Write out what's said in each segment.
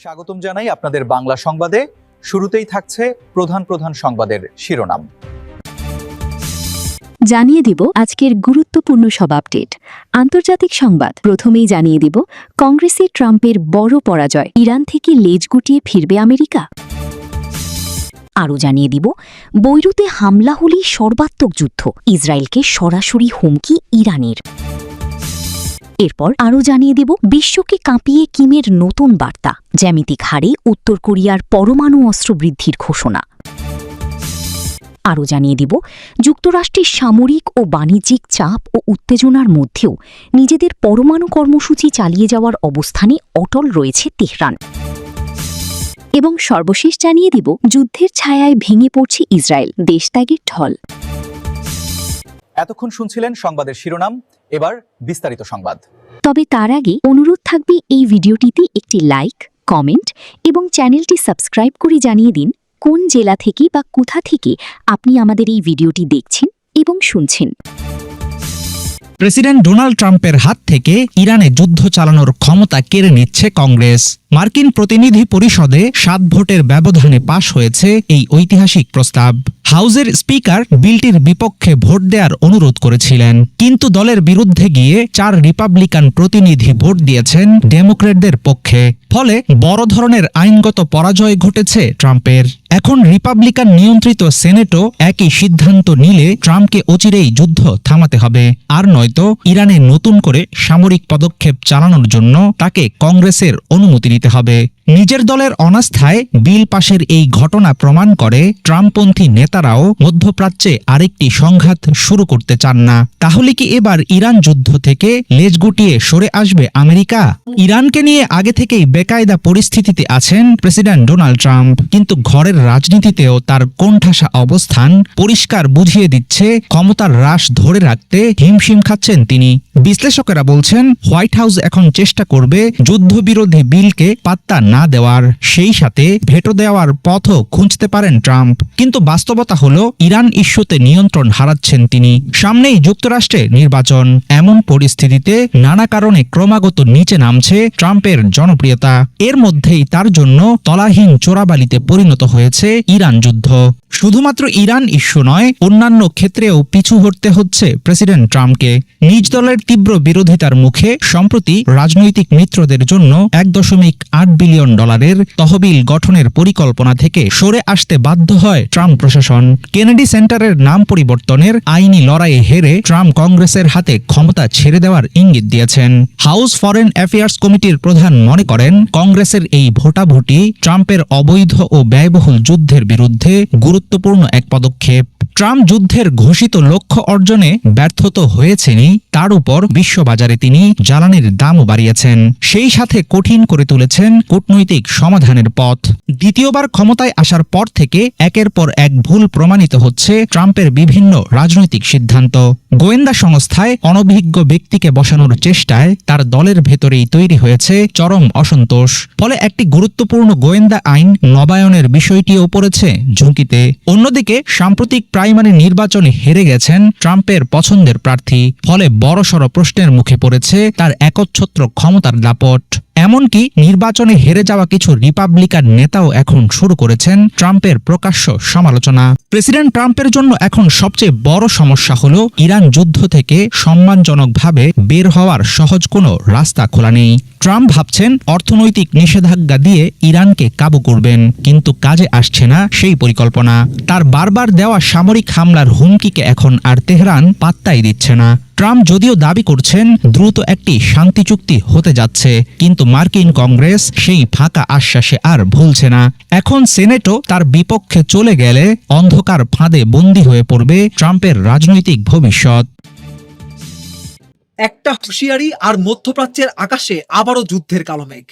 স্বাগতম জানাই আপনাদের বাংলা সংবাদে। শুরুতেই থাকছে প্রধান প্রধান সংবাদের শিরোনাম। জানিয়ে দিব আজকের গুরুত্বপূর্ণ সব আপডেট। আন্তর্জাতিক সংবাদ প্রথমেই জানিয়ে দিব, কংগ্রেসে ট্রাম্পের বড় পরাজয়, ইরান থেকে লেজ গুটিয়ে ফিরবে আমেরিকা। আরও জানিয়ে দিব, বৈরুতে হামলা হলেই সর্বাত্মক যুদ্ধ, ইসরায়েলকে সরাসরি হুমকি ইরানের। এরপর আরও জানিয়ে দেব, বিশ্বকে কাঁপিয়ে কিমের নতুন বার্তা, জ্যামিতিক হারে উত্তর কোরিয়ার পরমাণু অস্ত্র বৃদ্ধির ঘোষণা। আরও জানিয়ে দিব, যুক্তরাষ্ট্রের সামরিক ও বাণিজ্যিক চাপ ও উত্তেজনার মধ্যেও নিজেদের পরমাণু কর্মসূচি চালিয়ে যাওয়ার অবস্থানে অটল রয়েছে তেহরান। এবং সর্বশেষ জানিয়ে দিব, যুদ্ধের ছায়ায় ভেঙে পড়ছে ইসরায়েল, দেশত্যাগের ঢল। এতক্ষণ শুনছিলেন সংবাদের শিরোনাম, এবার বিস্তারিত সংবাদ। তবে তার আগে অনুরোধ থাকবে, এই ভিডিওটিতে একটি লাইক, কমেন্ট এবং চ্যানেলটি সাবস্ক্রাইব করে জানিয়ে দিন কোন জেলা থেকে বা কোথা থেকে আপনি আমাদের এই ভিডিওটি দেখছেন এবং শুনছেন। প্রেসিডেন্ট ডোনাল্ড ট্রাম্পের হাত থেকে ইরানে যুদ্ধ চালানোর ক্ষমতা কেড়ে নিচ্ছে কংগ্রেস। মার্কিন প্রতিনিধি পরিষদে 7 ভোটের ব্যবধানে পাশ হয়েছে এই ঐতিহাসিক প্রস্তাব। হাউজের স্পিকার বিলটির বিপক্ষে ভোট দেওয়ার অনুরোধ করেছিলেন, কিন্তু দলের বিরুদ্ধে গিয়ে 4 রিপাবলিকান প্রতিনিধি ভোট দিয়েছেন ডেমোক্র্যাটদের পক্ষে। ফলে বড় ধরনের আইনগত পরাজয় ঘটেছে ট্রাম্পের। এখন রিপাবলিকান নিয়ন্ত্রিত সেনেটও একই সিদ্ধান্ত নিলে ট্রাম্পকে অচিরেই যুদ্ধ থামাতে হবে, আর নয়তো ইরানে নতুন করে সামরিক পদক্ষেপ চালানোর জন্য তাকে কংগ্রেসের অনুমতি নিতে হবে। নিজের দলের অনাস্থায় বিল পাশের এই ঘটনা প্রমাণ করে ট্রাম্পপন্থী নেতারাও মধ্যপ্রাচ্যে আরেকটি সংঘাত শুরু করতে চান না। তাহলে কি এবার ইরান যুদ্ধ থেকে লেজ গুটিয়ে সরে আসবে আমেরিকা? ইরানকে নিয়ে আগে থেকেই বেকায়দা পরিস্থিতিতে আছেন প্রেসিডেন্ট ডোনাল্ড ট্রাম্প, কিন্তু ঘরের রাজনীতিতেও তার কোণঠাসা অবস্থান পরিষ্কার বুঝিয়ে দিচ্ছে ক্ষমতার হ্রাস ধরে রাখতে হিমশিম খাচ্ছেন তিনি। বিশ্লেষকেরা বলছেন, হোয়াইট হাউস এখন চেষ্টা করবে যুদ্ধবিরোধী বিলকে পাত্তা না দেওয়ার, সেই সাথে ভেটো দেওয়ার পথও খুঁজতে পারেন ট্রাম্প। কিন্তু বাস্তবতা হলো, ইরান ইস্যুতে নিয়ন্ত্রণ হারাচ্ছেন তিনি। সামনেই যুক্তরাষ্ট্রে নির্বাচন। এমন পরিস্থিতিতে নানা কারণে ক্রমাগত নিচে নামছে ট্রাম্পের জনপ্রিয়তা। এর মধ্যেই তার জন্য তলাহীন চোরাবালিতে পরিণত হয়েছে ইরান যুদ্ধ। শুধুমাত্র ইরান ইস্যু নয়, অন্যান্য ক্ষেত্রেও পিছু হটতে হচ্ছে প্রেসিডেন্ট ট্রাম্পকে। নিজ দলের তীব্র বিরোধিতার মুখে সম্প্রতি রাজনৈতিক মিত্রদের জন্য $1.8 বিলিয়ন তহবিল গঠনের পরিকল্পনা থেকে সরে আসতে বাধ্য হয় ট্রাম্প প্রশাসন। কেনেডি সেন্টারের নাম পরিবর্তনের আইনি লড়াইয়ে হেরে ট্রাম্প কংগ্রেসের হাতে ক্ষমতা ছেড়ে দেওয়ার ইঙ্গিত দিয়েছেন। হাউস ফরেন অ্যাফেয়ার্স কমিটির প্রধান মনে করেন, কংগ্রেসের এই ভোটাভুটি ট্রাম্পের অবৈধ ও ব্যয়বহুল যুদ্ধের বিরুদ্ধে গুরুত্বপূর্ণ এক পদক্ষেপ। ট্রাম্প যুদ্ধের ঘোষিত লক্ষ্য অর্জনে ব্যর্থ তো হয়েছেনই, তার উপর বিশ্ববাজারে তিনি জ্বালানির দামও বাড়িয়েছেন। সেই সাথে কঠিন করে তুলেছেন কূটনৈতিক সমাধানের পথ। দ্বিতীয়বার ক্ষমতায় আসার পর থেকে একের পর এক ভুল প্রমাণিত হচ্ছে ট্রাম্পের বিভিন্ন রাজনৈতিক সিদ্ধান্ত। গোয়েন্দা সংস্থায় অনভিজ্ঞ ব্যক্তিকে বসানোর চেষ্টায় তার দলের ভেতরেই তৈরি হয়েছে চরম অসন্তোষ। ফলে একটি গুরুত্বপূর্ণ গোয়েন্দা আইন নবায়নের বিষয়টিও পড়েছে ঝুঁকিতে। অন্যদিকে সাম্প্রতিক প্রাইমারি নির্বাচনে হেরে গেছেন ট্রাম্পের পছন্দের প্রার্থী। ফলে বড়সড় প্রশ্নের মুখে পড়েছে তার একচ্ছত্র ক্ষমতার দাপট। এমনকি নির্বাচনে হেরে যাওয়া কিছু রিপাবলিকান নেতাও এখন শুরু করেছেন ট্রাম্পের প্রকাশ্য সমালোচনা। প্রেসিডেন্ট ট্রাম্পের জন্য এখন সবচেয়ে বড় সমস্যা হলো, ইরান যুদ্ধ থেকে সম্মানজনকভাবে বের হওয়ার সহজ কোনো রাস্তা খোলা নেই। ট্রাম্প ভাবছেন অর্থনৈতিক নিষেধাজ্ঞা দিয়ে ইরানকে কাবু করবেন, কিন্তু কাজে আসছে না সেই পরিকল্পনা। তার বারবার দেওয়া সামরিক হামলার হুমকিকে এখন আর তেহরান পাত্তাই দিচ্ছে না। ট্রাম্প যদিও দাবি করছেন দ্রুত একটি শান্তি চুক্তি হতে যাচ্ছে, কিন্তু মার্কিন কংগ্রেস সেই ফাঁকা আশ্বাসে আর ভুলছে না। এখন সেনেটও তার বিপক্ষে চলে গেলে অন্ধকার ফাঁদে বন্দী হয়ে পড়বে ট্রাম্পের রাজনৈতিক ভবিষ্যৎ। একটা হুঁশিয়ারি আর মধ্যপ্রাচ্যের আকাশে আবারও যুদ্ধের কালো মেঘ।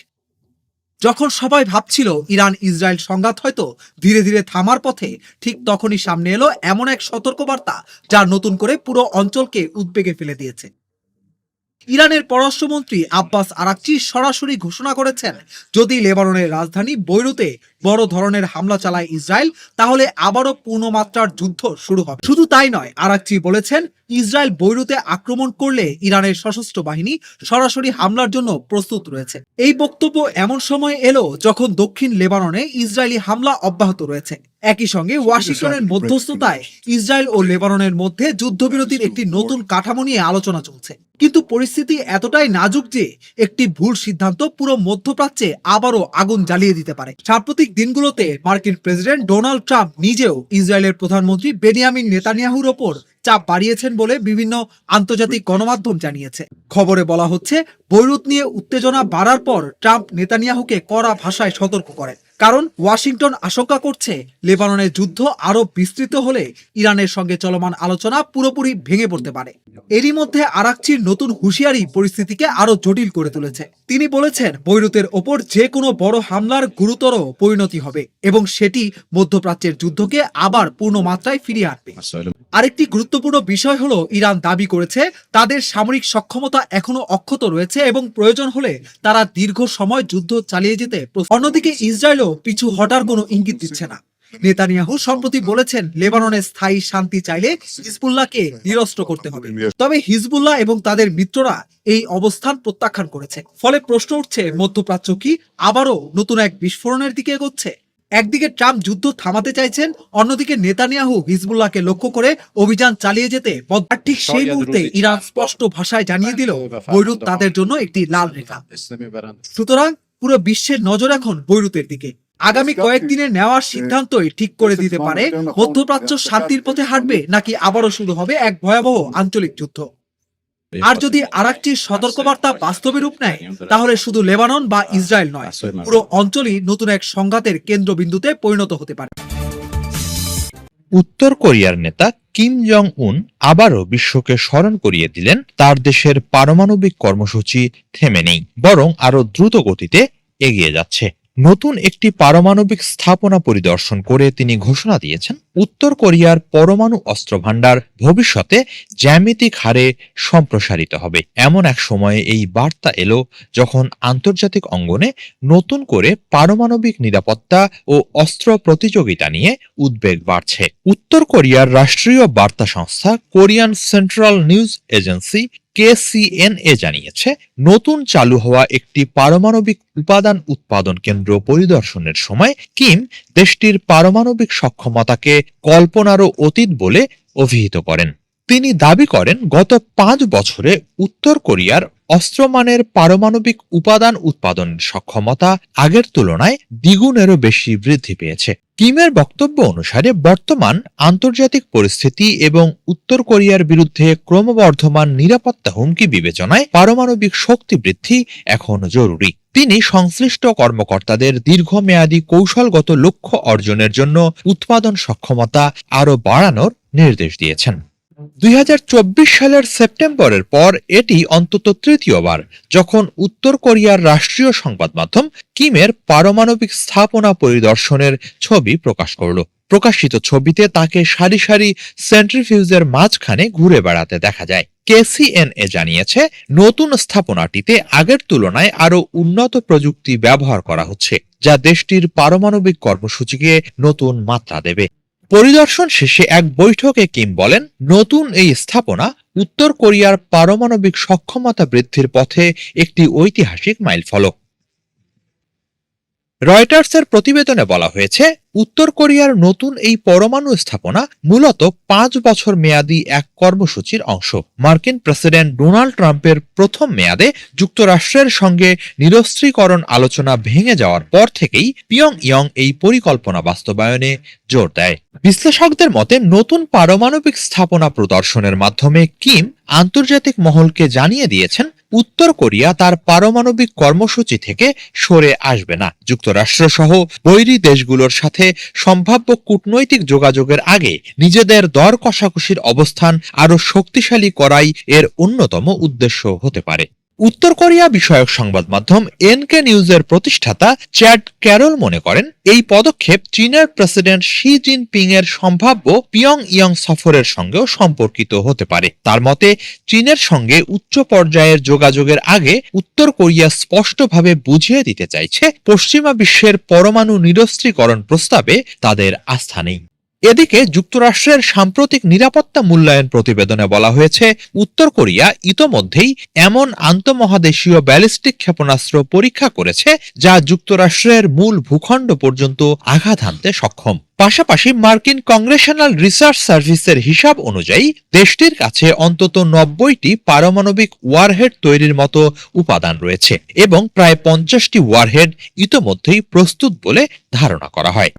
যখন সবাই ভাবছিল ইরান ইসরায়েল সংঘাত হয়তো ধীরে ধীরে থামার পথে, ঠিক তখনই সামনে এলো এমন এক সতর্কবার্তা যা নতুন করে পুরো অঞ্চলকে উদ্বেগে ফেলে দিয়েছে। ইরানের পররাষ্ট্রমন্ত্রী আব্বাস আরাকচি সরাসরি ঘোষণা করেছেন, যদি লেবাননের রাজধানী বৈরুতে বড় ধরনের হামলা চালায় ইসরায়েল, তাহলে আবারও পূর্ণমাত্রার যুদ্ধ শুরু হবে। শুধু তাই নয়, আরাকচি বলেছেন, ইসরায়েল বৈরুতে আক্রমণ করলে ইরানের সশস্ত্র বাহিনী সরাসরি হামলার জন্য প্রস্তুত রয়েছে। এই বক্তব্য এমন সময় এলো যখন দক্ষিণ লেবাননে ইসরায়েলি হামলা অব্যাহত রয়েছে। একই সঙ্গে ওয়াশিংটনের মধ্যস্থতায় ইসরায়েল ও লেবাননের মধ্যে যুদ্ধবিরতির একটি নতুন কাঠামো নিয়ে আলোচনা চলছে। কিন্তু পরিস্থিতি এতটাই নাজুক যে একটি ভুল সিদ্ধান্ত পুরো মধ্যপ্রাচ্যে আবারও আগুন জ্বালিয়ে দিতে পারে। সাম্প্রতিক দিনগুলোতে মার্কিন প্রেসিডেন্ট ডোনাল্ড ট্রাম্প নিজেও ইসরায়েলের প্রধানমন্ত্রী বেনিয়ামিন নেতানিয়াহুর ওপর চাপ বাড়িয়েছেন বলে বিভিন্ন আন্তর্জাতিক গণমাধ্যম জানিয়েছে। খবরে বলা হচ্ছে, বৈরুত নিয়ে উত্তেজনা বাড়ার পর ট্রাম্প নেতানিয়াহুকে কড়া ভাষায় সতর্ক করেন, কারণ ওয়াশিংটন আশঙ্কা করছে লেবাননের যুদ্ধ আরো বিস্তৃত হলে ইরানের সঙ্গে চলমান আলোচনা পুরোপুরি ভেঙে পড়তে পারে। এরই মধ্যে আরাকচির নতুন হুঁশিয়ারি পরিস্থিতিকে আরো জটিল করে তুলেছে। তিনি বলেছেন, বৈরুতের ওপর যে কোনো বড় হামলার গুরুতর পরিণতি হবে এবং সেটি মধ্যপ্রাচ্যের যুদ্ধকে আবার পূর্ণ মাত্রায় ফিরিয়ে আনবে। আরেকটি গুরুত্বপূর্ণ বিষয় হলো, ইরান দাবি করেছে তাদের সামরিক সক্ষমতা এখনো অক্ষত রয়েছে এবং প্রয়োজন হলে তারা দীর্ঘ সময় যুদ্ধ চালিয়ে যেতে প্রস্তুত। অন্যদিকে ইসরায়েলও পিছু হটার কোনো ইঙ্গিত দিচ্ছে না। নেতানিয়াহু সম্প্রতি বলেছেন, লেবাননের স্থায়ী শান্তি চাইলে হিজবুল্লাহকে নিরস্ত্র করতে হবে। তবে হিজবুল্লাহ এবং তাদের মিত্ররা এই অবস্থান প্রত্যাখ্যান করেছে। ফলে প্রশ্ন উঠছে, মধ্যপ্রাচ্য কি আবারও নতুন এক বিস্ফোরণের দিকে এগোচ্ছে? একদিকে ট্রাম্প যুদ্ধ থামাতে চাইছেন, অন্যদিকে নেতানিয়াহু হিজবুল্লাহকে লক্ষ্য করে অভিযান চালিয়ে যেতে বদ্ধ। আর ঠিক সেই মুহূর্তে ইরান স্পষ্ট ভাষায় জানিয়ে দিল, বৈরুত তাদের জন্য একটি লাল রেখা। সুতরাং পুরো বিশ্বের নজর এখন বৈরুতের দিকে। আগামী কয়েকদিনের নেওয়ার সিদ্ধান্তই ঠিক করে দিতে পারে মধ্যপ্রাচ্য শান্তির পথে হাঁটবে নাকি আবারও শুরু হবে এক ভয়াবহ আঞ্চলিক যুদ্ধ। আর যদি আরাকচির সতর্কবার্তা বাস্তবে রূপ নেয়, তাহলে শুধু লেবানন বা ইসরায়েল নয়, পুরো অঞ্চলই নতুন এক সংঘাতের কেন্দ্রবিন্দুতে পরিণত হতে পারে। উত্তর কোরিয়ার নেতা কিম জং উন আবারও বিশ্বকে স্মরণ করিয়ে দিলেন, তার দেশের পারমাণবিক কর্মসূচি থেমে নেই, বরং আরো দ্রুত গতিতে এগিয়ে যাচ্ছে। নতুন একটি পারমাণবিক স্থাপনা পরিদর্শন করে তিনি ঘোষণা দিয়েছেন, উত্তর কোরিয়ার পরমাণু অস্ত্র ভান্ডার ভবিষ্যতে জ্যামিতিক হারে সম্প্রসারিত হবে। এমন এক সময়ে এই বার্তা এলো যখন আন্তর্জাতিক অঙ্গনে নতুন করে পারমাণবিক নিরাপত্তা ও অস্ত্র প্রতিযোগিতা নিয়ে উদ্বেগ বাড়ছে। উত্তর কোরিয়ার রাষ্ট্রীয় বার্তা সংস্থা Korean central news agency KCNA জানিয়েছে, নতুন চালু হওয়া একটি পারমাণবিক উপাদান উৎপাদন কেন্দ্র পরিদর্শনের সময় কিম দেশটির পারমাণবিক সক্ষমতাকে কল্পনারও অতীত বলে অভিহিত করেন। তিনি দাবি করেন, গত 5 বছরে উত্তর কোরিয়ার অস্ত্রমানের পারমাণবিক উপাদান উৎপাদনের সক্ষমতা আগের তুলনায় দ্বিগুণেরও বেশি বৃদ্ধি পেয়েছে। কিমের বক্তব্য অনুসারে বর্তমান আন্তর্জাতিক পরিস্থিতি এবং উত্তর কোরিয়ার বিরুদ্ধে ক্রমবর্ধমান নিরাপত্তা হুমকি বিবেচনায় পারমাণবিক শক্তি বৃদ্ধি এখন জরুরি। তিনি সংশ্লিষ্ট কর্মকর্তাদের দীর্ঘমেয়াদী কৌশলগত লক্ষ্য অর্জনের জন্য উৎপাদন সক্ষমতা আরও বাড়ানোর নির্দেশ দিয়েছেন। 2024 সালের সেপ্টেম্বরের পর এটি অন্তত তৃতীয়বার যখন উত্তর কোরিয়ার রাষ্ট্রীয় সংবাদ মাধ্যম কিমের পারমাণবিক স্থাপনা পরিদর্শনের ছবি প্রকাশ করল। প্রকাশিত ছবিতে তাকে সারি সারি সেন্ট্রিফিউজের মাঝখানে ঘুরে বেড়াতে দেখা যায়। KCNA জানিয়েছে, নতুন স্থাপনাটিতে আগের তুলনায় আরও উন্নত প্রযুক্তি ব্যবহার করা হচ্ছে, যা দেশটির পারমাণবিক কর্মসূচিকে নতুন মাত্রা দেবে। পরিদর্শন শেষে এক বৈঠকে কিম বলেন, নতুন এই স্থাপনা উত্তর কোরিয়ার পারমাণবিক সক্ষমতা বৃদ্ধির পথে একটি ঐতিহাসিক মাইলফলক। রয়টার্সের প্রতিবেদনে বলা হয়েছে, উত্তর কোরিয়ার নতুন এই পরমাণু স্থাপনা মূলত 5 বছর মেয়াদী এক কর্মসূচির অংশ। মার্কিন প্রেসিডেন্ট ডোনাল্ড ট্রাম্পের প্রথম মেয়াদে যুক্তরাষ্ট্রের সঙ্গে নিরস্ত্রীকরণ আলোচনা ভেঙে যাওয়ার পর থেকেই পিয়ংইয়ং এই পরিকল্পনা বাস্তবায়নে জোর দেয়। বিশ্লেষকদের মতে, নতুন পারমাণবিক স্থাপনা প্রদর্শনের মাধ্যমে কিম আন্তর্জাতিক মহলকে জানিয়ে দিয়েছেন, উত্তর কোরিয়া তার পারমাণবিক কর্মসূচি থেকে সরে আসবে না। যুক্তরাষ্ট্র সহ বৈরী দেশগুলোর সাথে সম্ভাব্য কূটনৈতিক যোগাযোগের আগে নিজেদের দর কষাকষির অবস্থান আরও শক্তিশালী করাই এর অন্যতম উদ্দেশ্য হতে পারে। উত্তর কোরিয়া বিষয়ক সংবাদ মাধ্যম এনকে নিউজের প্রতিষ্ঠাতা চ্যাড ক্যারল মনে করেন, এই পদক্ষেপ চীনের প্রেসিডেন্ট শি জিনপিং এর সম্ভাব্য পিয়ংইয়ং সফরের সঙ্গেও সম্পর্কিত হতে পারে। তার মতে, চীনের সঙ্গে উচ্চ পর্যায়ের যোগাযোগের আগে উত্তর কোরিয়া স্পষ্টভাবে বুঝিয়ে দিতে চাইছে পশ্চিমা বিশ্বের পরমাণু নিরস্ত্রীকরণ প্রস্তাবে তাদের আস্থা নেই। এদিকে যুক্তরাষ্ট্রের সাম্প্রতিক নিরাপত্তা মূল্যায়ন প্রতিবেদনে বলা হয়েছে, উত্তর কোরিয়া ইতোমধ্যেই এমন আন্তঃমহাদেশীয় ব্যালিস্টিক ক্ষেপণাস্ত্র পরীক্ষা করেছে যা যুক্তরাষ্ট্রের মূল ভূখণ্ড পর্যন্ত আঘাত হানতে সক্ষম। পাশাপাশি মার্কিন কংগ্রেশনাল রিসার্চ সার্ভিসের হিসাব অনুযায়ী দেশটির কাছে অন্তত 90টি পারমাণবিক ওয়ারহেড তৈরির মতো উপাদান রয়েছে এবং প্রায় 50টি ওয়ারহেড ইতোমধ্যেই প্রস্তুত বলে ধারণা করা হয়।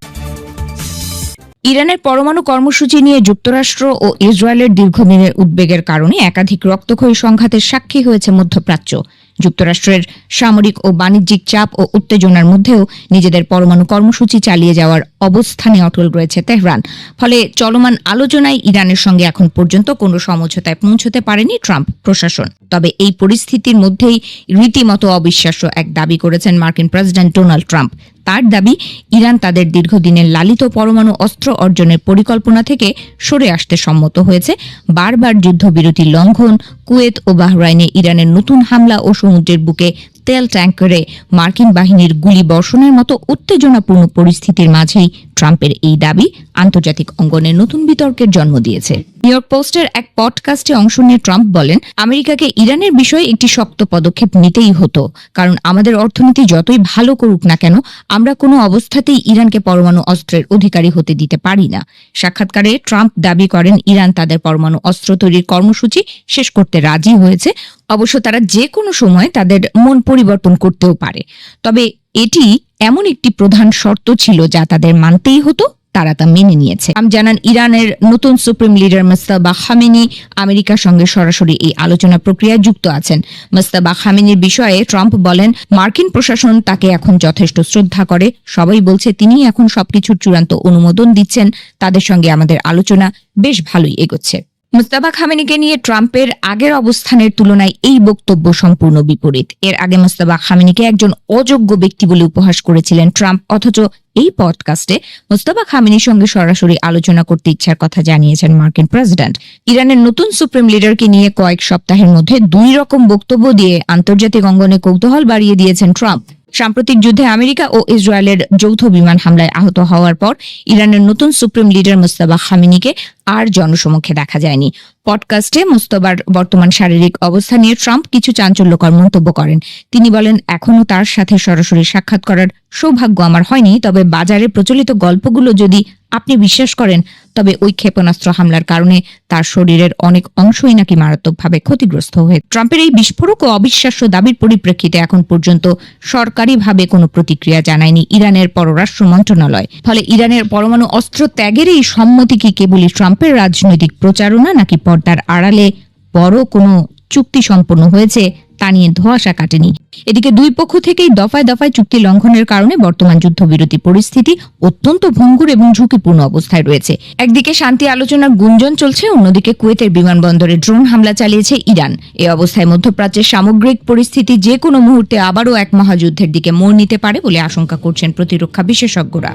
ইরানের পরমাণু কর্মসূচি নিয়ে যুক্তরাষ্ট্র ও ইসরায়েলের দীর্ঘদিনের উদ্বেগের কারণে একাধিক রক্তক্ষয়ী সংঘাতের সাক্ষী হয়েছে মধ্যপ্রাচ্য। যুক্তরাষ্ট্রের সামরিক ও বাণিজ্যিক চাপ ও উত্তেজনার মধ্যেও নিজেদের পরমাণু কর্মসূচি চালিয়ে যাওয়ার অবস্থানে অটল রয়েছে তেহরান। ফলে চলমান আলোচনায় ইরানের সঙ্গে এখন পর্যন্ত কোনো সমঝোতায় পৌঁছতে পারেনি ট্রাম্প প্রশাসন। তবে এই পরিস্থিতির মধ্যেই রীতিমতো অবিশ্বাস্য এক দাবি করেছেন মার্কিন প্রেসিডেন্ট ডোনাল্ড ট্রাম্প। তার দাবি, ইরান তাদের দীর্ঘদিনের লালিত পরমাণু অস্ত্র অর্জনের পরিকল্পনা থেকে সরে আসতে সম্মত হয়েছে। বারবার যুদ্ধবিরতি লঙ্ঘন, কুয়েত ও বাহরাইনে ইরানের নতুন হামলা ও সমুদ্রের বুকে তেল ট্যাঙ্কারে মার্কিন বাহিনীর গুলি বর্ষণের মতো উত্তেজনাপূর্ণ পরিস্থিতির মাঝেই ট্রাম্পের এই দাবি আন্তর্জাতিক অঙ্গনে নতুন বিতর্কের জন্ম দিয়েছে। নিউ ইয়র্ক পোস্টের এক পডকাস্টে অংশ নিয়ে ট্রাম্প বলেন, আমেরিকাকে ইরানের বিষয়ে একটি শক্ত পদক্ষেপ নিতেই হতো, কারণ আমাদের অর্থনীতি যতই ভালো করুক না কেন, আমরা কোনো অবস্থাতেই ইরানকে পরমাণু অস্ত্রের অধিকারী হতে দিতে পারি না। সাক্ষাৎকারে ট্রাম্প দাবি করেন, ইরান তাদের পরমাণু অস্ত্র তৈরির কর্মসূচি শেষ করতে রাজি হয়েছে। অবশ্য তারা যে কোনো সময় তাদের মন পরিবর্তন করতেও পারে। তবে এটি এমন একটি প্রধান শর্ত ছিল যা তাদের মানতেই হতো। তারা তা মেনে নিয়েছে। জানান, ইরানের নতুন সুপ্রিম লিডার মোস্তাফা খামেনি আমেরিকার সঙ্গে সরাসরি এই আলোচনা প্রক্রিয়ায় যুক্ত আছেন। মোস্তাফা খামেনির বিষয়ে ট্রাম্প বলেন, মার্কিন প্রশাসন তাকে এখন যথেষ্ট শ্রদ্ধা করে। সবাই বলছে তিনি এখন সবকিছুর চূড়ান্ত অনুমোদন দিচ্ছেন। তাদের সঙ্গে আমাদের আলোচনা বেশ ভালোই এগোচ্ছে। মোস্তাফা খামেনিকে নিয়ে ট্রাম্পের আগের অবস্থানের তুলনায় এই বক্তব্য সম্পূর্ণ বিপরীত। এর আগে মোস্তাফা খামেনিকে একজন অযোগ্য ব্যক্তি বলে উপহাস করেছিলেন ট্রাম্প, অথচ এই পডকাস্টে মোস্তাফা খামেনির সঙ্গে সরাসরি আলোচনা করতে ইচ্ছার কথা জানিয়েছেন মার্কিন প্রেসিডেন্ট। ইরানের নতুন সুপ্রিম লিডারকে নিয়ে কয়েক সপ্তাহের মধ্যে দুই রকম বক্তব্য দিয়ে আন্তর্জাতিক অঙ্গনে কৌতূহল বাড়িয়ে দিয়েছেন ট্রাম্প। সাম্প্রতিক যুদ্ধে আমেরিকা ও ইসরায়েলের যৌথ বিমান হামলায় আহত হওয়ার পর ইরানের নতুন সুপ্রিম লিডার মোস্তাফা খামেনিকে আর জনসমক্ষে দেখা যায়নি। পডকাস্টে মোস্তফার বর্তমান শারীরিক অবস্থা নিয়ে ট্রাম্প কিছু চাঞ্চল্যকর মন্তব্য করেন। তিনি বলেন, এখনো তার সাথে সরাসরি সাক্ষাৎ করার সৌভাগ্য আমার হয়নি, তবে বাজারে প্রচলিত গল্পগুলো যদি আপনি বিশ্বাস করেন, তবে ওই ক্ষেপণাস্ত্র হামলার কারণে তার শরীরের অনেক অংশই নাকি মারাত্মকভাবে ক্ষতিগ্রস্ত হয়ে। ট্রাম্পের এই বিস্ফোরক ও অবিশ্বাস্য দাবির পরিপ্রেক্ষিতে এখন পর্যন্ত সরকারিভাবে কোনো প্রতিক্রিয়া জানায়নি ইরানের পররাষ্ট্র মন্ত্রণালয়। ফলে ইরানের পরমাণু অস্ত্র ত্যাগের এই সম্মতি কি কেবলই ট্রাম্পের রাজনৈতিক প্রচারণা, নাকি পর্দার আড়ালে বড় কোনো চুক্তি সম্পন্ন হয়েছে তা নিয়ে ধোঁয়াশা কাটেনি। এদিকে দুই পক্ষ থেকেই দফায় দফায় চুক্তি লঙ্ঘনের কারণে বর্তমান যুদ্ধবিরতি পরিস্থিতি অত্যন্ত ভঙ্গুর এবং ঝুঁকিপূর্ণ অবস্থায় রয়েছে। একদিকে শান্তি আলোচনার গুঞ্জন চলছে, অন্যদিকে কুয়েতের বিমানবন্দরে ড্রোন হামলা চালিয়েছে ইরান। এই অবস্থায় মধ্যপ্রাচ্যের সামগ্রিক পরিস্থিতি যে কোনো মুহূর্তে আবারও এক মহাযুদ্ধের দিকে মোড় নিতে পারে বলে আশঙ্কা করছেন প্রতিরক্ষা বিশেষজ্ঞরা।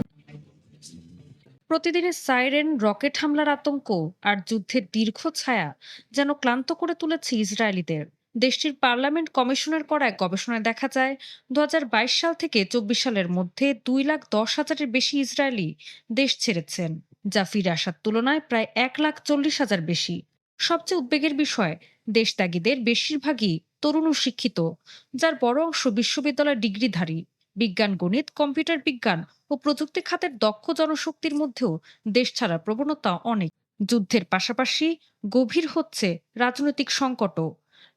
প্রতিদিনের সাইরেন, রকেট হামলার আতঙ্ক আর যুদ্ধের দীর্ঘ ছায়া যেন ক্লান্ত করে তুলেছে ইসরায়েলিদের। দেশটির পার্লামেন্ট কমিশনের করা এক গবেষণায় দেখা যায়, 2022 সাল থেকে 24 সালের মধ্যে 2,10,000-এর বেশি ইসরায়েলি দেশ ছেড়েছেন, যা ফিরে আসার তুলনায় প্রায় 1,40,000 বেশি। সবচেয়ে উদ্বেগের বিষয়, দেশত্যাগীদের বেশিরভাগই তরুণ ও শিক্ষিত, যার বড় অংশ বিশ্ববিদ্যালয়ের ডিগ্রিধারী। বিজ্ঞান, গণিত, কম্পিউটার বিজ্ঞান ও প্রযুক্তি খাতের দক্ষ জনশক্তির মধ্যেও দেশ ছাড়ার প্রবণতা অনেক। যুদ্ধের পাশাপাশি গভীর হচ্ছে রাজনৈতিক সংকটও।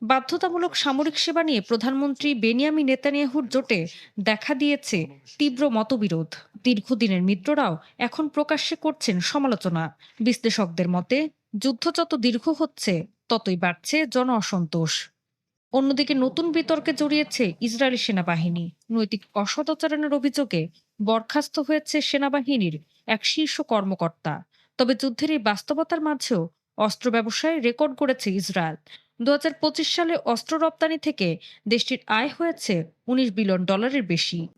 বাধ্যতামূলক সামরিক সেবা নিয়ে প্রধানমন্ত্রী বেনিয়ামিন নেতানিয়াহুর জোটে দেখা দিয়েছে তীব্র মতবিরোধ। দীর্ঘদিনের মিত্ররাও এখন প্রকাশ্যে করছেন সমালোচনা। বিশ্লেষকদের মতে, যুদ্ধ যত দীর্ঘ হচ্ছে ততই বাড়ছে জন অসন্তোষ। অন্যদিকে নতুন বিতর্কে জড়িয়েছে ইসরায়েলি সেনাবাহিনী। নৈতিক অসদাচরণের অভিযোগে বরখাস্ত হয়েছে সেনাবাহিনীর এক শীর্ষ কর্মকর্তা। তবে যুদ্ধের এই বাস্তবতার মাঝেও অস্ত্র ব্যবসায় রেকর্ড করেছে ইসরায়েল। 2025 সালে অস্ত্র রপ্তানি থেকে দেশটির আয় হয়েছে $19 বিলিয়ন বেশি।